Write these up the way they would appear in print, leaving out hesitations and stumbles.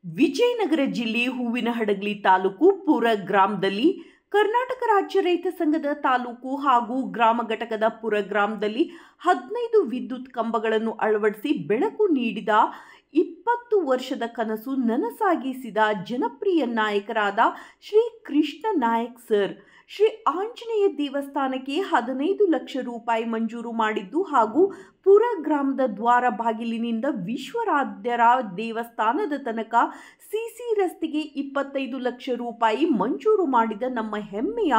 ವಿಜಯನಗರ ಜಿಲ್ಲೆ ಹೂವಿನಹಡಗಲಿ ತಾಲೂಕು ಪುರ ಗ್ರಾಮದಲ್ಲಿ ಕರ್ನಾಟಕ ರಾಜ್ಯ ರೈತ ಸಂಘದ ತಾಲೂಕು ಹಾಗೂ ಗ್ರಾಮ ಘಟಕದ ಪುರ ಗ್ರಾಮದಲ್ಲಿ 15 ವಿದ್ಯುತ್ ಕಂಬಗಳನ್ನು ಅಳವಡಿಸಿ ಬೆಳಕು ನೀಡಿದ 20 ವರ್ಷದ ಕನಸು ನನಸಾಗಿಸಿದ ಜನಪ್ರಿಯ ನಾಯಕರಾದ ಶ್ರೀ ಕೃಷ್ಣ ನಾಯಕ್ ಸರ್ ಶ್ರೀ ಆಂಜನೇಯ ದೇವಸ್ಥಾನಕ್ಕೆ 15 ಲಕ್ಷ ರೂಪಾಯಿ ಮಂಜೂರು ಮಾಡಿದ್ದು ಹಾಗೂ ಪುರ ಗ್ರಾಮದ ದ್ವಾರ ಬಾಗಿಲಿನಿಂದ ವಿಶ್ವರಾಧ್ಯರ ದೇವಸ್ಥಾನದ ತನಕ ಸಿಸಿ ರಸ್ತೆಗೆ 25 ಲಕ್ಷ ರೂಪಾಯಿ ಮಂಜೂರು ಮಾಡಿದ ನಮ್ಮ ಹೆಮ್ಮೆಯ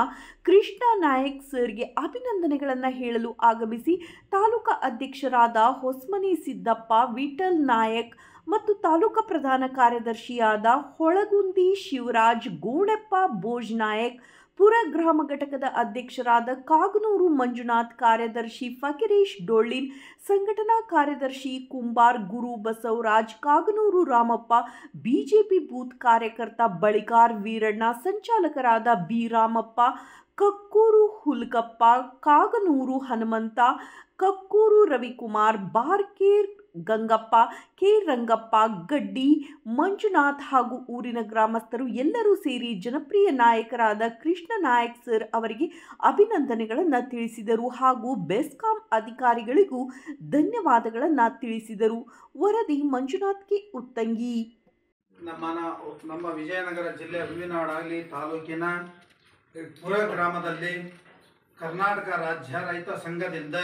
ಕೃಷ್ಣ ನಾಯಕ್ ಸರ್ಗೆ ಅಭಿನಂದನೆಗಳನ್ನು ಹೇಳಲು ಆಗಮಿಸಿ ತಾಲೂಕಾ ಅಧ್ಯಕ್ಷರಾದ ಹೊಸ್ಮನಿ ಸಿದ್ದಪ್ಪ ವಿಠಲ್ ನಾಯಕ್ ಮತ್ತು ತಾಲೂಕಾ ಪ್ರಧಾನ ಕಾರ್ಯದರ್ಶಿಯಾದ ಹೊಳಗುಂದಿ ಶಿವರಾಜ್ ಗೋಣೆಪ್ಪ ಬೋಜ್ ನಾಯಕ್ ಪುರ ಗ್ರಾಮ ಘಟಕದ ಅಧ್ಯಕ್ಷರಾದ ಕಾಗನೂರು ಮಂಜುನಾಥ್ ಕಾರ್ಯದರ್ಶಿ ಫಕೀರೇಶ್ ಡೊಳ್ಳಿನ್ ಸಂಘಟನಾ ಕಾರ್ಯದರ್ಶಿ ಕುಂಬಾರ್ ಗುರು ಬಸವರಾಜ್ ಕಾಗನೂರು ರಾಮಪ್ಪ ಬಿಜೆಪಿ ಬೂತ್ ಕಾರ್ಯಕರ್ತ ಬಳಿಗಾರ್ ವೀರಣ್ಣ ಸಂಚಾಲಕರಾದ ಬಿ ರಾಮಪ್ಪ ಕಕ್ಕೂರು ಹುಲ್ಕಪ್ಪ ಕಾಗನೂರು ಹನುಮಂತ ಕಕ್ಕೂರು ರವಿಕುಮಾರ್ ಬಾರ್ಕೇರ್ ಗಂಗಪ್ಪ ಕೆ ರಂಗಪ್ಪ ಗಡ್ಡಿ ಮಂಜುನಾಥ್ ಹಾಗೂ ಊರಿನ ಗ್ರಾಮಸ್ಥರು ಎಲ್ಲರೂ ಸೇರಿ ಜನಪ್ರಿಯ ನಾಯಕರಾದ ಕೃಷ್ಣ ನಾಯಕ್ ಸರ್ ಅವರಿಗೆ ಅಭಿನಂದನೆಗಳನ್ನು ತಿಳಿಸಿದರು ಹಾಗೂ ಬೆಸ್ಕಾಂ ಅಧಿಕಾರಿಗಳಿಗೂ ಧನ್ಯವಾದಗಳನ್ನು ತಿಳಿಸಿದರು. ವರದಿ ಮಂಜುನಾಥ್ ಕೆ ಉತ್ತಂಗಿ. ನಮ್ಮ ವಿಜಯನಗರ ಜಿಲ್ಲೆ ಹೂವಿನಹಡಗಲಿ ತಾಲೂಕಿನ ಪುರ ಗ್ರಾಮದಲ್ಲಿ ಕರ್ನಾಟಕ ರಾಜ್ಯ ರೈತ ಸಂಘದಿಂದ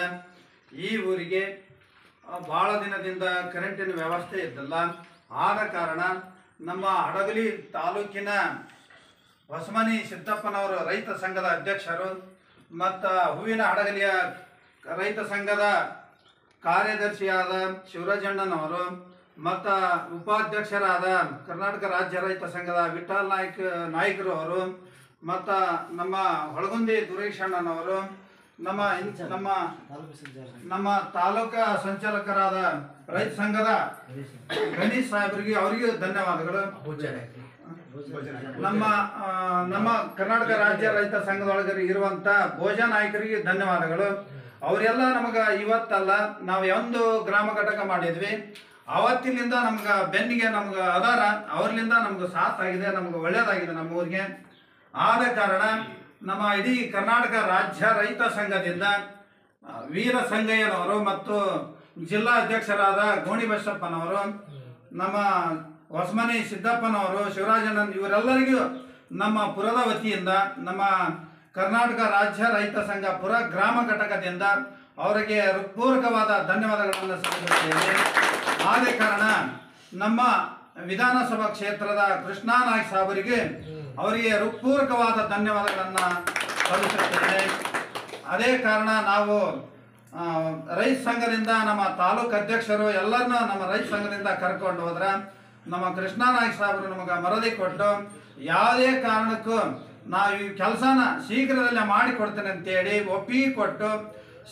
ಈ ಊರಿಗೆ ಭಾಳ ದಿನದಿಂದ ಕರೆಂಟಿನ ವ್ಯವಸ್ಥೆ ಇದ್ದಲ್ಲ. ಆದ ಕಾರಣ ನಮ್ಮ ಹಡಗಲಿ ತಾಲೂಕಿನ ಹೊಸಮನಿ ಸಿದ್ದಪ್ಪನವರು ರೈತ ಸಂಘದ ಅಧ್ಯಕ್ಷರು ಮತ್ತು ಹೂವಿನಹಡಗಲಿಯ ರೈತ ಸಂಘದ ಕಾರ್ಯದರ್ಶಿಯಾದ ಶಿವರಾಜಣ್ಣನವರು ಮತ್ತು ಉಪಾಧ್ಯಕ್ಷರಾದ ಕರ್ನಾಟಕ ರಾಜ್ಯ ರೈತ ಸಂಘದ ವಿಠಲ್ ನಾಯ್ಕರು ಅವರು ಮತ್ತು ನಮ್ಮ ಹೊಳಗುಂದಿ ದುರೇಶಣ್ಣನವರು ನಮ್ಮ ತಾಲೂಕಾ ಸಂಚಾಲಕರಾದ ರೈತ ಸಂಘದ ಗಣೇಶ್ ಸಾಹೇಬರಿಗೆ ಅವರಿಗೂ ಧನ್ಯವಾದಗಳು. ನಮ್ಮ ಕರ್ನಾಟಕ ರಾಜ್ಯ ರೈತ ಸಂಘದೊಳಗಡೆ ಇರುವಂತ ಭೋಜ ನಾಯಕರಿಗೆ ಧನ್ಯವಾದಗಳು. ಅವರೆಲ್ಲ ನಮಗೆ ಇವತ್ತಲ್ಲ, ನಾವು ಒಂದು ಗ್ರಾಮ ಘಟಕ ಮಾಡಿದ್ವಿ, ಅವತ್ತಿನಿಂದ ನಮ್ಗೆ ಬೆನ್ನಿಗೆ ನಮ್ಗೆ ಅದಾರ, ಅವರಿಂದ ನಮ್ಗೆ ಸಾಥ್ ಆಗಿದೆ, ನಮ್ಗೆ ಒಳ್ಳೇದಾಗಿದೆ ನಮ್ಮ ಊರಿಗೆ. ಆದ ಕಾರಣ ನಮ್ಮ ಇಡೀ ಕರ್ನಾಟಕ ರಾಜ್ಯ ರೈತ ಸಂಘದಿಂದ ವೀರ ಸಂಗಯ್ಯನವರು ಮತ್ತು ಜಿಲ್ಲಾ ಅಧ್ಯಕ್ಷರಾದ ಗೋಣಿ ಬಸಪ್ಪನವರು, ನಮ್ಮ ಹೊಸಮನಿ ಸಿದ್ದಪ್ಪನವರು, ಶಿವರಾಜಣ್ಣನ್ ಇವರೆಲ್ಲರಿಗೂ ನಮ್ಮ ಪುರದ ವತಿಯಿಂದ ನಮ್ಮ ಕರ್ನಾಟಕ ರಾಜ್ಯ ರೈತ ಸಂಘ ಪುರ ಗ್ರಾಮ ಘಟಕದಿಂದ ಅವರಿಗೆ ಹೃತ್ಪೂರ್ವಕವಾದ ಧನ್ಯವಾದಗಳನ್ನು ಸಲ್ಲಿಸುತ್ತೇವೆ. ಆದ ಕಾರಣ ನಮ್ಮ ವಿಧಾನಸಭಾ ಕ್ಷೇತ್ರದ ಕೃಷ್ಣ ನಾಯಕ್ ಸಾಹೇಬರಿಗೆ ಅವರಿಗೆ ಹೃತ್ಪೂರ್ವಕವಾದ ಧನ್ಯವಾದಗಳನ್ನು ಸಲ್ಲಿಸುತ್ತೇನೆ. ಅದೇ ಕಾರಣ ನಾವು ರೈತ ಸಂಘದಿಂದ ನಮ್ಮ ತಾಲೂಕು ಅಧ್ಯಕ್ಷರು ಎಲ್ಲರನ್ನ ನಮ್ಮ ರೈತ ಸಂಘದಿಂದ ಕರ್ಕೊಂಡು ಹೋದ್ರೆ ನಮ್ಮ ಕೃಷ್ಣ ನಾಯಕ್ ಸಾಹೇಬರು ನಮಗೆ ಮರದಿ ಕೊಟ್ಟು ಯಾವುದೇ ಕಾರಣಕ್ಕೂ ನಾವು ಈ ಕೆಲಸನ ಶೀಘ್ರದಲ್ಲೇ ಮಾಡಿಕೊಡ್ತೇನೆ ಅಂತೇಳಿ ಒಪ್ಪಿಗೆ ಕೊಟ್ಟು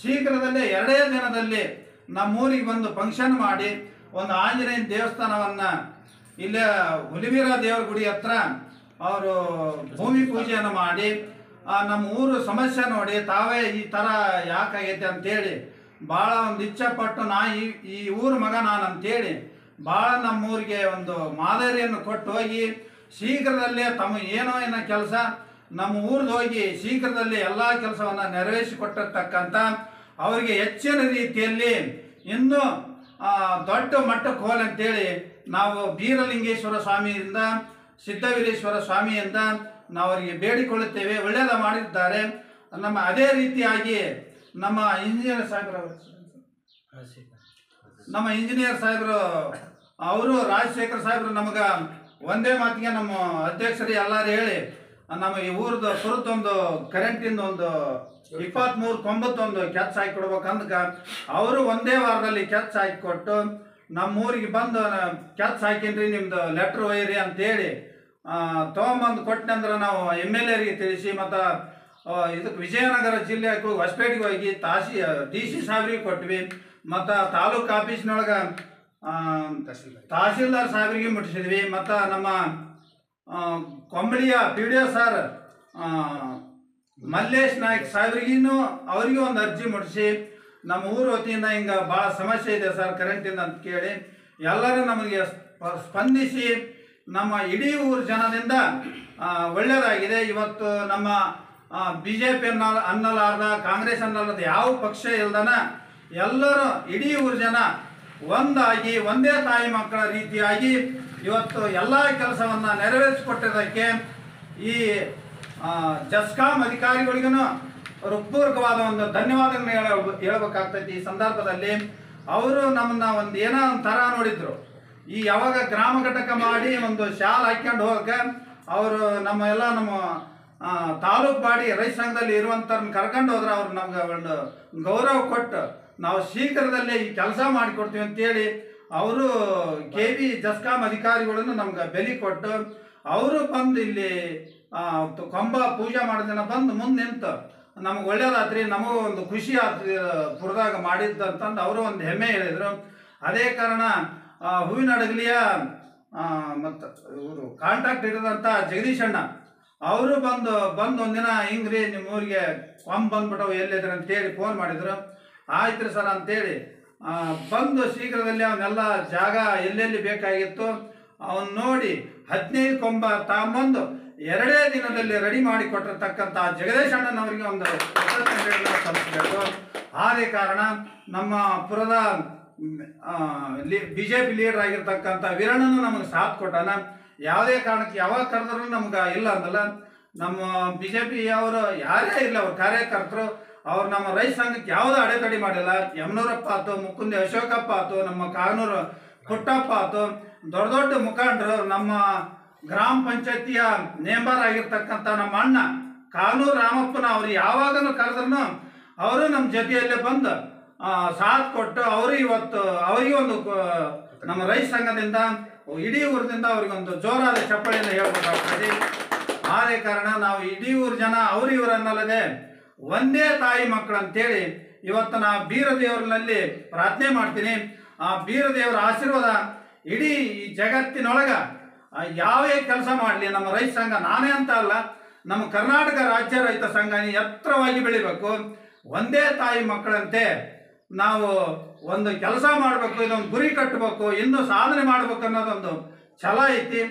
ಶೀಘ್ರದಲ್ಲೇ 2 ದಿನದಲ್ಲಿ ನಮ್ಮೂರಿಗೆ ಬಂದು ಫಂಕ್ಷನ್ ಮಾಡಿ ಒಂದು ಆಂಜನೇಯ ದೇವಸ್ಥಾನವನ್ನು ಇಲ್ಲೇ ಹುಲಿವೀರ ದೇವರ ಗುಡಿ ಹತ್ರ ಅವರು ಭೂಮಿ ಪೂಜೆಯನ್ನು ಮಾಡಿ ನಮ್ಮ ಊರು ಸಮಸ್ಯೆ ನೋಡಿ ತಾವೇ ಈ ಥರ ಯಾಕಾಗೈತೆ ಅಂತೇಳಿ ಭಾಳ ಒಂದು ಇಚ್ಛೆಪಟ್ಟು ಈ ಊರ ಮಗ ನಾನು ಅಂತೇಳಿ ಭಾಳ ನಮ್ಮೂರಿಗೆ ಒಂದು ಮಾದರಿಯನ್ನು ಕೊಟ್ಟು ಹೋಗಿ ಶೀಘ್ರದಲ್ಲೇ ತಮ್ಮ ಏನೋ ಕೆಲಸ ನಮ್ಮ ಊರಿಗೆ ಹೋಗಿ ಶೀಘ್ರದಲ್ಲಿ ಎಲ್ಲ ಕೆಲಸವನ್ನು ನೆರವೇರಿಸಿಕೊಟ್ಟಿರ್ತಕ್ಕಂಥ ಅವರಿಗೆ ಹೆಚ್ಚಿನ ರೀತಿಯಲ್ಲಿ ಇನ್ನೂ ದೊಡ್ಡ ಮಟ್ಟಕ್ಕೆ ಹೋಲಂತೇಳಿ ನಾವು ಬೀರಲಿಂಗೇಶ್ವರ ಸ್ವಾಮಿಯಿಂದ ಸಿದ್ದವೀರೇಶ್ವರ ಸ್ವಾಮಿಯಿಂದ ನಾವು ಅವರಿಗೆ ಬೇಡಿಕೊಳ್ಳುತ್ತೇವೆ. ಒಳ್ಳೆಯದ ಮಾಡಿದ್ದಾರೆ. ಅದೇ ರೀತಿಯಾಗಿ ನಮ್ಮ ಇಂಜಿನಿಯರ್ ಸಾಹೇಬರು ಅವರು ರಾಜಶೇಖರ್ ಸಾಹೇಬರು ನಮಗೆ ಒಂದೇ ಮಾತಿಗೆ ನಮ್ಮ ಅಧ್ಯಕ್ಷರು ಎಲ್ಲರೂ ಹೇಳಿ ನಮ್ಮ ಈ ಊರದ್ದು ಸುರತ್ತೊಂದು ಕರೆಂಟಿಂದ ಒಂದು 23 ಕೊಂಬತ್ತೊಂದು ಕೆಚ್ಚ ಹಾಕಿ ಕೊಡ್ಬೇಕಂದ್ಕ ಅವರು ಒಂದೇ ವಾರದಲ್ಲಿ ಕೆಚ್ಚ ಹಾಕಿ ಕೊಟ್ಟು ನಮ್ಮೂರಿಗೆ ಬಂದು ಕೆಚ್ಚ ಹಾಕಿನ್ರಿ ನಿಮ್ದು ಲೆಟ್ರ್ ಒಯ್ಯಿರಿ ಅಂತೇಳಿ ತೊಗೊಂಬಂದು ಕೊಟ್ಟನಂದ್ರೆ ನಾವು MLAರಿಗೆ ತಿಳಿಸಿ ಮತ್ತು ಇದಕ್ಕೆ ವಿಜಯನಗರ ಜಿಲ್ಲೆ ಹೊಸಪೇಟೆಗೆ ಹೋಗಿ DC ಸಾಹೇಬ್ರಿಗೆ ಕೊಟ್ವಿ ಮತ್ತು ತಾಲೂಕು ಆಫೀಸ್ನೊಳಗೆ ತಹಸೀಲ್ದಾರ್ ಸಾಹೇಬ್ರಿಗೆ ಮುಟ್ಟಿಸಿದ್ವಿ ಮತ್ತು ನಮ್ಮ ಕೊಂಬಳಿಯ PDO ಸರ್ ಮಲ್ಲೇಶ್ ನಾಯಕ್ ಸಾಹೇಬ್ರಿಗೂ ಅವರಿಗೂ ಒಂದು ಅರ್ಜಿ ಮುಟ್ಟಿಸಿ ನಮ್ಮ ಊರು ವತಿಯಿಂದ ಹಿಂಗೆ ಭಾಳ ಸಮಸ್ಯೆ ಇದೆ ಸರ್ ಕರೆಂಟಿಂದ ಅಂತ ಕೇಳಿ ಎಲ್ಲರೂ ನಮಗೆ ಸ್ಪಂದಿಸಿ ನಮ್ಮ ಇಡೀ ಊರು ಜನದಿಂದ ಒಳ್ಳೆಯದಾಗಿದೆ. ಇವತ್ತು ನಮ್ಮ BJP ಅನ್ನಲಾರ್ದ, ಕಾಂಗ್ರೆಸ್ ಅನ್ನಲಾರ್ದ ಯಾವ ಪಕ್ಷ ಇಲ್ದನ ಎಲ್ಲರೂ ಇಡೀ ಊರು ಜನ ಒಂದಾಗಿ ಒಂದೇ ತಾಯಿ ಮಕ್ಕಳ ರೀತಿಯಾಗಿ ಇವತ್ತು ಎಲ್ಲ ಕೆಲಸವನ್ನು ನೆರವೇರಿಸಿಕೊಟ್ಟಿದ್ದಕ್ಕೆ ಈ ಜಸ್ಕಾಂ ಅಧಿಕಾರಿಗಳಿಗೂ ಹೃತ್ಪೂರ್ವಕವಾದ ಒಂದು ಧನ್ಯವಾದಗಳನ್ನು ಹೇಳಬೇಕಾಗ್ತೈತಿ. ಈ ಸಂದರ್ಭದಲ್ಲಿ ಅವರು ನಮ್ಮನ್ನ ಒಂದು ಏನೋ ಒಂಥರ ನೋಡಿದ್ರು. ಈ ಯಾವಾಗ ಗ್ರಾಮ ಘಟಕ ಮಾಡಿ ಒಂದು ಶಾಲ್ ಹಾಕ್ಕೊಂಡು ಹೋಗಕ್ಕೆ ಅವರು ನಮ್ಮ ತಾಲೂಕು ಬಾಡಿ ರೈತ ಸಂಘದಲ್ಲಿ ಇರುವಂಥವ್ರನ್ನ ಕರ್ಕೊಂಡು ಹೋದ್ರೆ ಅವ್ರು ನಮ್ಗೆ ಒಂದು ಗೌರವ ಕೊಟ್ಟು ನಾವು ಶೀಘ್ರದಲ್ಲೇ ಈ ಕೆಲಸ ಮಾಡಿಕೊಡ್ತೀವಿ ಅಂತೇಳಿ ಅವರು KB ಜಸ್ಕಾಂ ಅಧಿಕಾರಿಗಳನ್ನು ನಮ್ಗೆ ಬೆಲೆ ಕೊಟ್ಟು ಅವರು ಬಂದು ಇಲ್ಲಿ ಕೊಂಬ ಪೂಜೆ ಮಾಡಿದ ಬಂದು ಮುಂದೆ ನಿಂತು ನಮಗೆ ಒಳ್ಳೇದಾತ್ರಿ, ನಮಗೂ ಒಂದು ಖುಷಿ ಆತ್ರಿ ಪುರದಾಗ ಮಾಡಿದ್ದಂತಂದು ಅವರು ಒಂದು ಹೆಮ್ಮೆ ಹೇಳಿದರು. ಅದೇ ಕಾರಣ ಹೂವಿನ ಹಡಗಲಿಯ ಮತ್ತು ಇವರು ಕಾಂಟ್ಯಾಕ್ಟ್ ಇರೋದಂಥ ಜಗದೀಶ್ ಅಣ್ಣ ಅವರು ಬಂದು ಒಂದಿನ ಹಿಂಗ್ರಿ ನಿಮ್ಮ ಊರಿಗೆ ಬಂದ್ಬಿಟ್ಟವು ಎಲ್ಲಿದ್ರೆ ಅಂತೇಳಿ ಫೋನ್ ಮಾಡಿದ್ರು. ಆಯ್ತು ರೀ ಸರ್ ಅಂತೇಳಿ ಬಂದು ಶೀಘ್ರದಲ್ಲಿ ಅವನ್ನೆಲ್ಲ ಜಾಗ ಎಲ್ಲೆಲ್ಲಿ ಬೇಕಾಗಿತ್ತು ಅವನ್ನ ನೋಡಿ 15 ಕೊಂಬ ತಗೊಂಬಂದು 2 ದಿನದಲ್ಲಿ ರೆಡಿ ಮಾಡಿ ಕೊಟ್ಟಿರ್ತಕ್ಕಂಥ ಜಗದೀಶ್ ಅಣ್ಣನವರಿಗೆ ಒಂದು ಕೃತಜ್ಞತೆಗಳನ್ನು ಸಲ್ಲಿಸಬೇಕು. ಆದೇ ಕಾರಣ ನಮ್ಮ ಪುರದ BJP ಲೀಡರ್ ಆಗಿರ್ತಕ್ಕಂಥ ವೀರಣ್ಣನು ನಮಗೆ ಸಾಥ್ ಕೊಟ್ಟಾನ. ಯಾವುದೇ ಕಾರಣಕ್ಕೆ ಯಾವಾಗ ಕರೆದ್ರೂ ನಮ್ಗೆ ಇಲ್ಲ ಅಂದಲ್ಲ. ನಮ್ಮ BJP ಅವರು ಯಾರೇ ಇಲ್ಲ, ಅವ್ರ ಕಾರ್ಯಕರ್ತರು ಅವ್ರು ನಮ್ಮ ರೈತ ಸಂಘಕ್ಕೆ ಯಾವುದೂ ಅಡೆತಡೆ ಮಾಡಿಲ್ಲ. ಯಮನೂರಪ್ಪ ಆಯ್ತು, ಮುಕುಂದಿ ಅಶೋಕಪ್ಪ ಆಯ್ತು, ನಮ್ಮ ಕಾನೂರು ಪುಟ್ಟಪ್ಪ ಆಯ್ತು, ದೊಡ್ಡ ದೊಡ್ಡ ಮುಖಂಡರು, ನಮ್ಮ ಗ್ರಾಮ ಪಂಚಾಯತಿಯ ನೇಂಬರ್ ಆಗಿರ್ತಕ್ಕಂಥ ನಮ್ಮ ಅಣ್ಣ ಕಾನೂರು ರಾಮಪ್ಪನ ಅವ್ರು ಯಾವಾಗಲೂ ಕರೆದ್ರೂ ಅವರು ನಮ್ಮ ಜೊತೆಯಲ್ಲೇ ಬಂದು ಸಾಥ್ ಕೊಟ್ಟು ಅವರು ಇವತ್ತು ಅವರಿಗೆ ಒಂದು ನಮ್ಮ ರೈತ ಸಂಘದಿಂದ ಇಡೀ ಊರಿನಿಂದ ಅವ್ರಿಗೊಂದು ಜೋರಾದ ಚಪ್ಪಳಿಯನ್ನು ಹೇಳ್ಬೇಕಾಗ್ತದೆ. ಆದೇ ಕಾರಣ ನಾವು ಇಡೀ ಊರು ಜನ ಅವರು ಇವರನ್ನಲ್ಲದೆ ಒಂದೇ ತಾಯಿ ಮಕ್ಕಳು ಅಂತೇಳಿ ಇವತ್ತು ನಾ ಬೀರದೇವರಲ್ಲಿ ಪ್ರಾರ್ಥನೆ ಮಾಡ್ತೀನಿ. ಆ ಬೀರದೇವರ ಆಶೀರ್ವಾದ ಇಡೀ ಈ ಜಗತ್ತಿನೊಳಗ ಯಾವೇ ಕೆಲಸ ಮಾಡಲಿ ನಮ್ಮ ರೈತ ಸಂಘ, ನಾನೇ ಅಂತ ಅಲ್ಲ, ನಮ್ಮ ಕರ್ನಾಟಕ ರಾಜ್ಯ ರೈತ ಸಂಘ ಎತ್ತರವಾಗಿ ಬೆಳಿಬೇಕು. ಒಂದೇ ತಾಯಿ ಮಕ್ಕಳಂತೆ ನಾವು ಒಂದು ಕೆಲಸ ಮಾಡಬೇಕು, ಇದೊಂದು ಗುರಿ ಕಟ್ಟಬೇಕು, ಇನ್ನೂ ಸಾಧನೆ ಮಾಡಬೇಕು ಅನ್ನೋದೊಂದು ಛಲ ಐತಿ.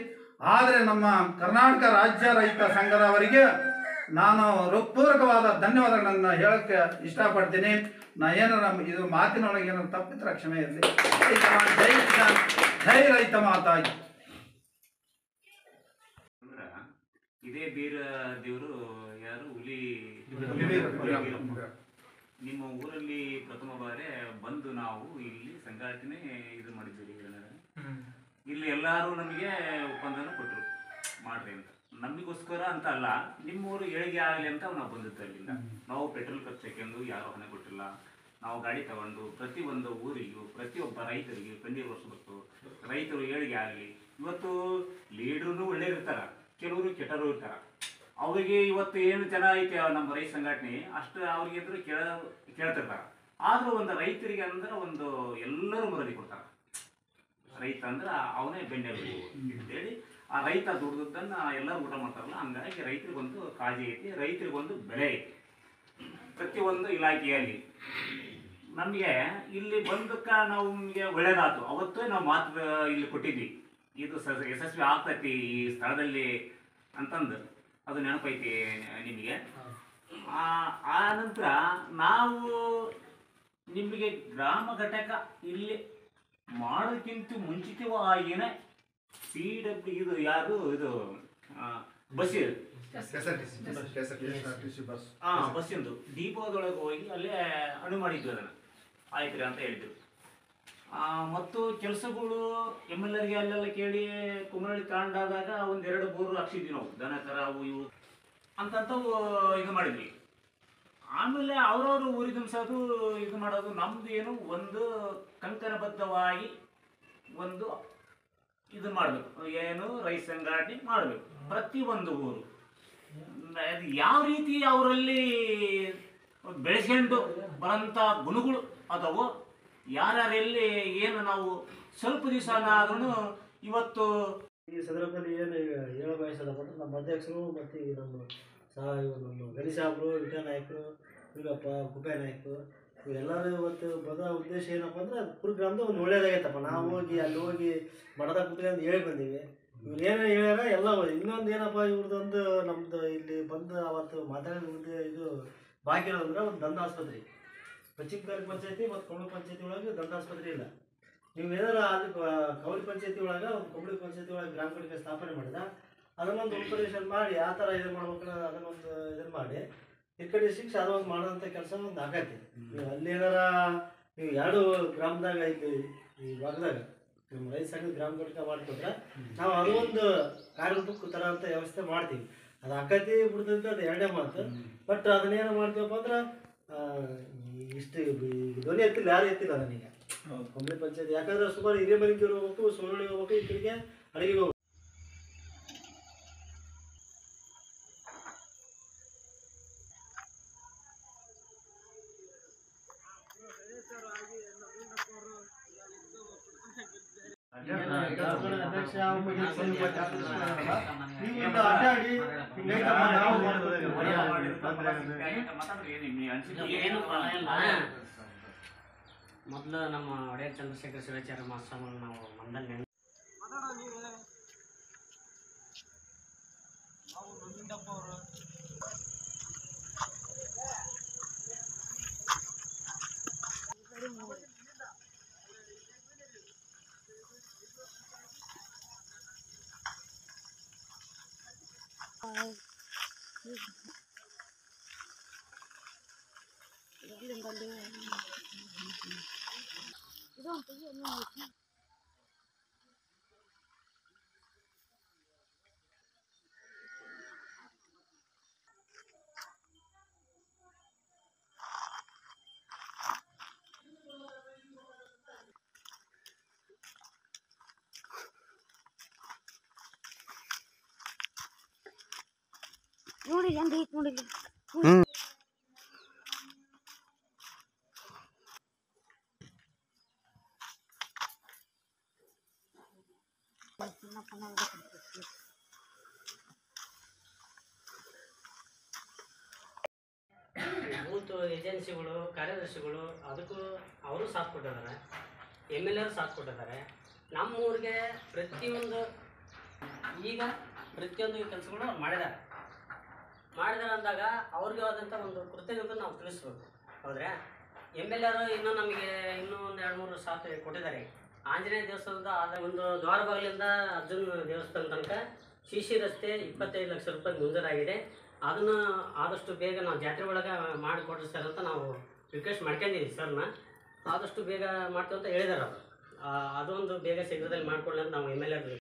ಆದರೆ ನಮ್ಮ ಕರ್ನಾಟಕ ರಾಜ್ಯ ರೈತ ಸಂಘದವರಿಗೆ ನಾನು ಹೃತ್ಪೂರ್ವಕವಾದ ಧನ್ಯವಾದಗಳನ್ನು ಹೇಳಕ್ಕೆ ಇಷ್ಟಪಡ್ತೀನಿ. ನಾ ಏನಾರ ಇದು ಮಾತಿನೊಳಗೆ ಏನಾರು ತಪ್ಪಿದ್ರೆ ಕ್ಷಮೆ ಇರಲಿ. ಜೈ ಕಿಸಾನ್, ಜೈ ರೈತ ಮಾತಾಜಿ. ಇದೇ ಬೀರ ದೇವರು ಯಾರು ಹುಲಿ ನಿಮ್ಮ ಊರಲ್ಲಿ ಪ್ರಥಮ ಬಾರಿ ಬಂದು ನಾವು ಇಲ್ಲಿ ಸಂಘಟನೆ ಇದು ಮಾಡಿದ್ದೀವಿ. ಇಲ್ಲಿ ಎಲ್ಲರೂ ನಮಗೆ ಒಪ್ಪಂದನ ಕೊಟ್ಟರು ಮಾಡ್ರಿ ಅಂತ. ನಮಗೋಸ್ಕರ ಅಂತ ಅಲ್ಲ, ನಿಮ್ಮೂರು ಏಳಿಗೆ ಆಗಲಿ ಅಂತ ನಾವು ಬಂದಿದ್ದು. ಅಲ್ಲಿಂದ ನಾವು ಪೆಟ್ರೋಲ್ ಖರ್ಚು ಹಾಕೊಂಡು ಯಾರು ಹಣ ಕೊಟ್ಟಿಲ್ಲ. ನಾವು ಗಾಡಿ ತಗೊಂಡು ಪ್ರತಿಯೊಂದು ಊರಿಗೂ ಪ್ರತಿಯೊಬ್ಬ ರೈತರಿಗೆ ಕಣ್ಣೀರು ವರ್ಷಬೇಕು, ರೈತರು ಏಳಿಗೆ ಆಗಲಿ. ಇವತ್ತು ಲೀಡ್ರೂ ಒಳ್ಳೆ ಇರ್ತಾರ, ಕೆಲವರು ಕೆಟ್ಟರು ಇರ್ತಾರ. ಅವ್ರಿಗೆ ಇವತ್ತು ಏನು ಜನ ಐತೆ ನಮ್ಮ ರೈತ ಸಂಘಟನೆ ಅಷ್ಟು ಅವ್ರಿಗೆ ಅಂದ್ರೆ ಕೇಳ್ತಿರ್ತಾರ. ಆದ್ರೂ ಒಂದು ರೈತರಿಗೆ ಅಂದ್ರೆ ಒಂದು ಎಲ್ಲರೂ ಮರದಿ ಕೊಡ್ತಾರ. ರೈತ ಅಂದ್ರೆ ಅವನೇ ಬೆನ್ನೆಲುಬು ಅಂತೇಳಿ ಆ ರೈತ ದುಡ್ದನ್ನ ಎಲ್ಲರೂ ಊಟ ಮಾಡ್ತಾರಲ್ಲ. ಹಂಗಾಗಿ ರೈತರಿಗೊಂದು ಕಾಳಜಿ ಐತಿ, ರೈತರಿಗೊಂದು ಬೆಲೆ ಐತಿ ಪ್ರತಿಯೊಂದು ಇಲಾಖೆಯಲ್ಲಿ. ನಮಗೆ ಇಲ್ಲಿ ಬಂದಕ್ಕ ನಾವು ನಮಗೆ ಒಳ್ಳೇದಾಯ್ತು. ಅವತ್ತೇ ನಾವು ಮಾತು ಇಲ್ಲಿ ಕೊಟ್ಟಿದ್ವಿ, ಇದು ಯಶಸ್ವಿ ಆಗ್ತೈತಿ ಈ ಸ್ಥಳದಲ್ಲಿ ಅಂತಂದು. ಅದು ನೆನಪೈತಿ ನಿಮಗೆ. ಆ ನಂತರ ನಾವು ನಿಮಗೆ ಗ್ರಾಮ ಘಟಕ ಇಲ್ಲಿ ಮಾಡೋಕ್ಕಿಂತ ಮುಂಚಿತವಾಗಿನ CW ಇದು ಯಾರು ಇದು ಬಸ್ ಬಸ್ಸಿಂದು ದೀಪದೊಳಗೆ ಹೋಗಿ ಅಲ್ಲೇ ಅಣು ಮಾಡಿದ್ವಿ. ಅದನ್ನು ಆಯ್ತು ಅಂತ ಹೇಳಿದ್ರು. ಮತ್ತು ಕೆಲಸಗಳು MLA ಅಲ್ಲೆಲ್ಲ ಕೇಳಿ ಕುಮರಳ್ಳಿ ತಾಂಡಾದಾಗ 1-2 ಬೋರು ಹಾಕ್ಸಿದ್ವಿ ನಾವು, ದನ ಕರ ಅವು ಇವು ಅಂತಂತವು ಇದು ಮಾಡಿದ್ವಿ. ಆಮೇಲೆ ಅವ್ರವ್ರು ಊರಿಗೆ ಅನ್ಸೋದು ಇದು ಮಾಡೋದು. ನಮ್ದು ಏನು ಒಂದು ಕಂಕಣಬದ್ಧವಾಗಿ ಒಂದು ಇದು ಮಾಡಬೇಕು, ಏನು ರೈತ ಸಂಘಟನೆ ಮಾಡಬೇಕು ಪ್ರತಿಯೊಂದು ಊರು. ಅದು ಯಾವ ರೀತಿ ಅವರಲ್ಲಿ ಬೆಳೆಸ್ಕೊಂಡು ಬರೋಂಥ ಗುಣಗಳು ಅಥವಾ ಯಾರ್ಯಾರೆಲ್ಲಿ ಏನು ನಾವು ಸ್ವಲ್ಪ ದಿವಸ ಆದ್ರೂ ಇವತ್ತು ಈ ಸಂದರ್ಭದಲ್ಲಿ ಏನು ಹೇಳ ಬಯಸೋದಪ್ಪ ಅಂದ್ರೆ ನಮ್ಮ ಅಧ್ಯಕ್ಷರು ಮತ್ತು ನಮ್ಮ ಗಣೇಶಾಬ್ರು, ವಿಠಾ ನಾಯಕರು, ಇಲ್ಲಪ್ಪ ಗುಬ್ಬೆ ನಾಯಕರು ಇವರೆಲ್ಲರೂ ಇವತ್ತು ಬರೋ ಉದ್ದೇಶ ಏನಪ್ಪ ಅಂದ್ರೆ ಪುರ ಗ್ರಾಮದ ಒಂದು ಒಳ್ಳೇದಾಗೈತಪ್ಪ. ನಾವು ಹೋಗಿ ಅಲ್ಲಿ ಹೋಗಿ ಮಠದಾಗ ಕೂತ್ಕೊಂಡು ಹೇಳಿ ಬಂದೀವಿ. ಇವ್ರು ಏನು ಹೇಳ್ಯಾರ ಎಲ್ಲ. ಇನ್ನೊಂದು ಏನಪ್ಪ ಇವ್ರದ್ದೊಂದು ನಮ್ದು ಇಲ್ಲಿ ಬಂದು ಅವತ್ತು ಮಾತಾಡಿದ ಇದು ಬಾಕಿ ಇರೋದಂದ್ರೆ ಒಂದು ದಂತ ಆಸ್ಪತ್ರೆ, ಪಶ್ಚಿಮ ಪಂಚಾಯತಿ ಮತ್ತು ಕೊಮ್ಮಳಿ ಪಂಚಾಯತಿ ಒಳಗೆ ದಂತ ಆಸ್ಪತ್ರೆ ಇಲ್ಲ. ನೀವು ಏನಾರ ಅದು ಕವಲಿ ಪಂಚಾಯತಿ ಒಳಗೆ ಒಂದು ಕೊಮ್ಮಳಿ ಪಂಚಾಯತಿ ಒಳಗೆ ಗ್ರಾಮ ಕಡೆಗೆ ಸ್ಥಾಪನೆ ಮಾಡಿದ ಅದನ್ನೊಂದು ರೂಪರೇಷನ್ ಮಾಡಿ ಆ ಥರ ಇದನ್ನು ಮಾಡ್ಬೇಕು, ಅದನ್ನೊಂದು ಇದನ್ನು ಮಾಡಿ ಈ ಕಡೆ ಶಿಕ್ಷೆ ಅದೊಂದು ಮಾಡೋಂಥ ಕೆಲಸ ಒಂದು ಆಗತ್ತೆ. ನೀವು ಅಲ್ಲಿ ಏನಾರ ನೀವು ಎರಡು ಗ್ರಾಮದಾಗ ಇಲ್ಲಿ ಈ ಭಾಗದಾಗ ನಮ್ಮ ರೈತ ಸಂಘದ ಗ್ರಾಮ ಘಟಕ ಮಾಡಿಕೊಟ್ರೆ ನಾವು ಅದು ಒಂದು ಕಾರ್ಯರೂಪಕ್ಕೆ ಥರ ಅಂತ ವ್ಯವಸ್ಥೆ ಮಾಡ್ತೀವಿ. ಅದು ಆಕತಿ ಬಿಡ್ತೈತೆ, ಅದು ಎರಡೇ ಮಾತು. ಬಟ್ ಅದನ್ನೇನು ಮಾಡ್ತೀವಪ್ಪ ಅಂದ್ರೆ ಇಷ್ಟು ಧ್ವನಿ ಎತ್ತಿಲ್ಲ, ಯಾರು ಎತ್ತಿಲ್ಲ ನನಗೆ ಕೊಮ್ಮಳಿ ಪಂಚಾಯತಿ. ಯಾಕಂದ್ರೆ ಸುಮಾರು ಹಿರಿಯ ಮನೆಗೆ ಹೋಗ್ಬೇಕು, ಸುವರ್ಣಿಗೆ ಹೋಗ್ಬೇಕು, ಈ ಕಡೆಗೆ ಅಡಿಗೆ ಹೋಗ್ಬೇಕು. ಅಧ್ಯಕ್ಷ ಅಡ್ಡಾಡಿ ಮೊದಲು ನಮ್ಮ ಒಡೆಯ ಚಂದ್ರಶೇಖರ ಶಿವಾಚಾರ್ಯ ಮಾಸ್ಟರ್ ನಾವು ಮಂದಲ್ಲಿ ನೋಡಿ ಹೆಂಗೆ ಐತೆ ನೋಡಿ. ಬೂತ್ ಏಜೆನ್ಸಿಗಳು, ಕಾರ್ಯದರ್ಶಿಗಳು ಅದಕ್ಕೂ ಅವರು ಸಾಥ್ ಕೊಟ್ಟಿದ್ದಾರೆ, MLA ಸಾಥ್ ಕೊಟ್ಟಿದ್ದಾರೆ. ನಮ್ಮೂರಿಗೆ ಪ್ರತಿಯೊಂದು ಈಗ ಪ್ರತಿಯೊಂದು ಕೆಲಸಗಳು ಮಾಡಿದ್ದಾರೆ ಅಂದಾಗ ಅವ್ರಿಗೆ ಆದಂಥ ಒಂದು ಕೃತಜ್ಞತೆ ನಾವು ತಿಳಿಸ್ಬೇಕು. ಹೌದ್ರೆ MLA ಇನ್ನೂ ನಮಗೆ ಇನ್ನೂ ಒಂದು 2-3 ಸಾಥ್ ಕೊಟ್ಟಿದ್ದಾರೆ. ಆಂಜನೇಯ ದೇವಸ್ಥಾನದ ಆದ ಒಂದು ದ್ವಾರ ಬಾಗಿಲಿಂದ ಅರ್ಜುನ್ ದೇವಸ್ಥಾನ ತನಕ CC ರಸ್ತೆ 25 ಲಕ್ಷ ರೂಪಾಯಿ ಮಂಜೂರಾಗಿದೆ. ಅದನ್ನು ಆದಷ್ಟು ಬೇಗ ನಾವು ಜಾತ್ರೆ ಒಳಗೆ ಮಾಡಿಕೊಡ್ರಿ ಸರ್ ಅಂತ ನಾವು ರಿಕ್ವೆಸ್ಟ್ ಮಾಡ್ಕೊಂಡಿದ್ದೀವಿ ಸರ್ನ. ಆದಷ್ಟು ಬೇಗ ಮಾಡ್ತೀವಿ ಅಂತ ಹೇಳಿದಾರೆ ಅವರು. ಅದೊಂದು ಬೇಗ ಶೀಘ್ರದಲ್ಲಿ ಮಾಡಿಕೊಡ್ಲಿ ಅಂತ ನಾವು MLA